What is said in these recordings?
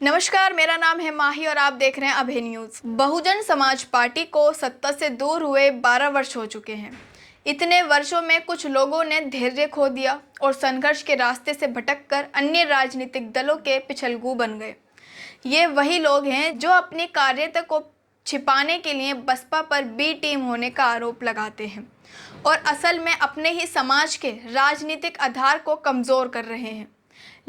नमस्कार, मेरा नाम है माही और आप देख रहे हैं अभय न्यूज। बहुजन समाज पार्टी को सत्ता से दूर हुए 12 वर्ष हो चुके हैं। इतने वर्षों में कुछ लोगों ने धैर्य खो दिया और संघर्ष के रास्ते से भटककर अन्य राजनीतिक दलों के पिछलगू बन गए। ये वही लोग हैं जो अपनी कार्यता को छिपाने के लिए बसपा पर बी टीम होने का आरोप लगाते हैं और असल में अपने ही समाज के राजनीतिक आधार को कमज़ोर कर रहे हैं।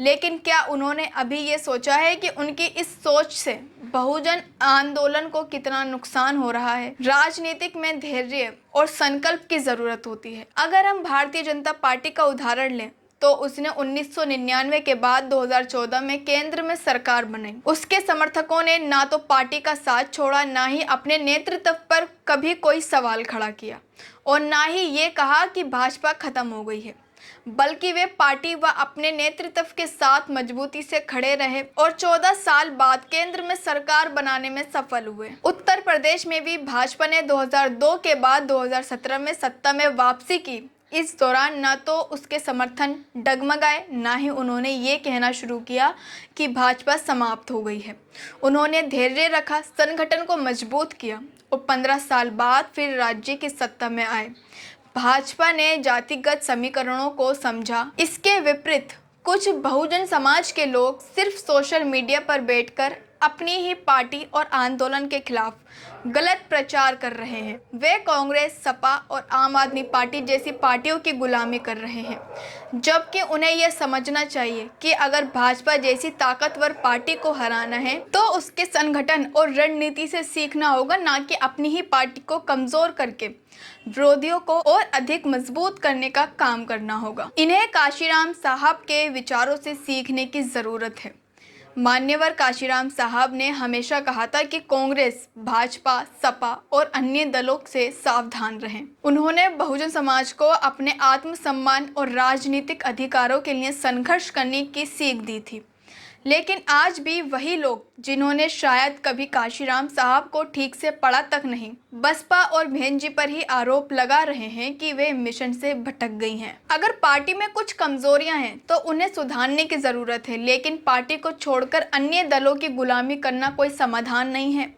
लेकिन क्या उन्होंने अभी ये सोचा है कि उनकी इस सोच से बहुजन आंदोलन को कितना नुकसान हो रहा है? राजनीतिक में धैर्य और संकल्प की ज़रूरत होती है। अगर हम भारतीय जनता पार्टी का उदाहरण लें तो उसने 1999 के बाद 2014 में केंद्र में सरकार बनाई। उसके समर्थकों ने ना तो पार्टी का साथ छोड़ा, ना ही अपने नेतृत्व पर कभी कोई सवाल खड़ा किया और ना ही ये कहा कि भाजपा खत्म हो गई है, बल्कि वे पार्टी व अपने नेतृत्व के साथ मजबूती से खड़े रहे और 14 साल बाद केंद्र में सरकार बनाने में सफल हुए। उत्तर प्रदेश में भी भाजपा ने 2002 के बाद 2017 में सत्ता में वापसी की। इस दौरान न तो उसके समर्थन डगमगाए, ना ही उन्होंने ये कहना शुरू किया कि भाजपा समाप्त हो गई है। उन्होंने धैर्य रखा, संगठन को मजबूत किया और 15 साल बाद फिर राज्य की सत्ता में आए। भाजपा ने जातिगत समीकरणों को समझा। इसके विपरीत कुछ बहुजन समाज के लोग सिर्फ सोशल मीडिया पर बैठकर अपनी ही पार्टी और आंदोलन के खिलाफ गलत प्रचार कर रहे हैं। वे कांग्रेस, सपा और आम आदमी पार्टी जैसी पार्टियों की गुलामी कर रहे हैं, जबकि उन्हें यह समझना चाहिए कि अगर भाजपा जैसी ताकतवर पार्टी को हराना है तो उसके संगठन और रणनीति से सीखना होगा, ना कि अपनी ही पार्टी को कमजोर करके विरोधियों को और अधिक मजबूत करने का काम करना होगा। इन्हें काशीराम साहब के विचारों से सीखने की जरूरत है। मान्यवर काशीराम साहब ने हमेशा कहा था कि कांग्रेस, भाजपा, सपा और अन्य दलों से सावधान रहें। उन्होंने बहुजन समाज को अपने आत्मसम्मान और राजनीतिक अधिकारों के लिए संघर्ष करने की सीख दी थी। लेकिन आज भी वही लोग, जिन्होंने शायद कभी काशीराम साहब को ठीक से पढ़ा तक नहीं, बसपा और बहन जी पर ही आरोप लगा रहे हैं कि वे मिशन से भटक गई हैं। अगर पार्टी में कुछ कमजोरियां हैं तो उन्हें सुधारने की जरूरत है, लेकिन पार्टी को छोड़कर अन्य दलों की गुलामी करना कोई समाधान नहीं है।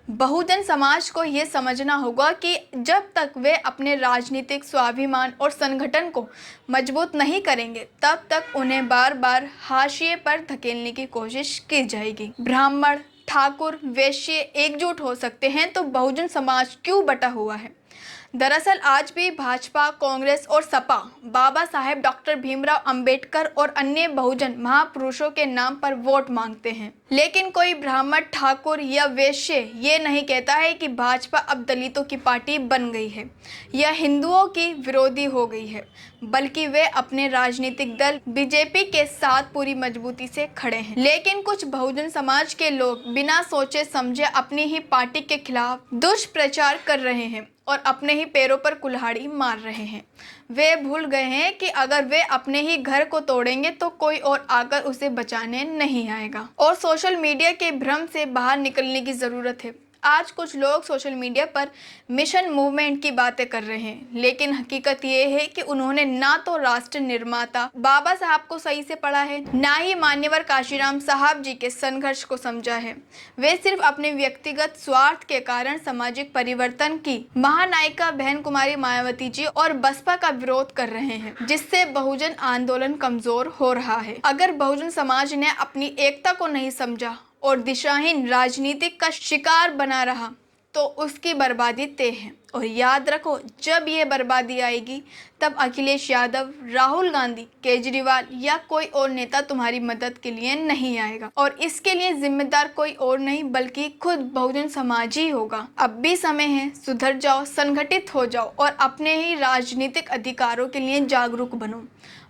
बहुजन समाज को ये समझना होगा कि जब तक वे अपने राजनीतिक स्वाभिमान और संगठन को मजबूत नहीं करेंगे, तब तक उन्हें बार बार हाशिए पर धकेलने की कोशिश की जाएगी। ब्राह्मण, ठाकुर, वैश्य एकजुट हो सकते हैं तो बहुजन समाज क्यों बटा हुआ है? दरअसल आज भी भाजपा, कांग्रेस और सपा बाबा साहेब डॉक्टर भीमराव अंबेडकर और अन्य बहुजन महापुरुषों के नाम पर वोट मांगते हैं। लेकिन कोई ब्राह्मण, ठाकुर या वैश्य ये नहीं कहता है कि भाजपा अब दलितों की पार्टी बन गई है या हिंदुओं की विरोधी हो गई है, बल्कि वे अपने राजनीतिक दल बीजेपी के साथ पूरी मजबूती से खड़े हैं। लेकिन कुछ बहुजन समाज के लोग बिना सोचे समझे अपनी ही पार्टी के खिलाफ दुष्प्रचार कर रहे हैं और अपने ही पैरों पर कुल्हाड़ी मार रहे हैं। वे भूल गए हैं कि अगर वे अपने ही घर को तोड़ेंगे तो कोई और आकर उसे बचाने नहीं आएगा और सोशल मीडिया के भ्रम से बाहर निकलने की ज़रूरत है। आज कुछ लोग सोशल मीडिया पर मिशन मूवमेंट की बातें कर रहे हैं, लेकिन हकीकत ये है कि उन्होंने ना तो राष्ट्र निर्माता बाबा साहब को सही से पढ़ा है, ना ही मान्यवर काशीराम साहब जी के संघर्ष को समझा है। वे सिर्फ अपने व्यक्तिगत स्वार्थ के कारण सामाजिक परिवर्तन की महानायिका बहन कुमारी मायावती जी और बसपा का विरोध कर रहे हैं, जिससे बहुजन आंदोलन कमजोर हो रहा है। अगर बहुजन समाज ने अपनी एकता को नहीं समझा और दिशाहीन राजनीतिक का शिकार बना रहा तो उसकी बर्बादी तय है। और याद रखो, जब ये बर्बादी आएगी तब अखिलेश यादव, राहुल गांधी, केजरीवाल या कोई और नेता तुम्हारी मदद के लिए नहीं आएगा और इसके लिए जिम्मेदार कोई और नहीं बल्कि खुद बहुजन समाज ही होगा। अब भी समय है, सुधर जाओ, संगठित हो जाओ और अपने ही राजनीतिक अधिकारों के लिए जागरूक बनो।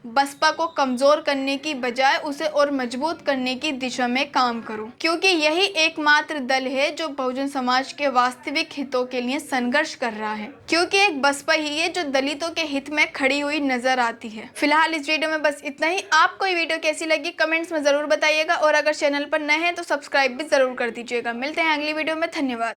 बसपा को कमजोर करने की बजाय उसे और मजबूत करने की दिशा में काम करो, क्योंकि यही एकमात्र दल है जो बहुजन समाज के वास्तविक हितों के लिए संघर्ष कर रहा है, क्योंकि एक बसपा ही है जो दलितों के हित में खड़ी हुई नजर आती है। फिलहाल इस वीडियो में बस इतना ही। आपको ये वीडियो कैसी लगी कमेंट्स में जरूर बताइएगा और अगर चैनल पर नए हैं तो सब्सक्राइब भी जरूर कर दीजिएगा। मिलते हैं अगली वीडियो में। धन्यवाद।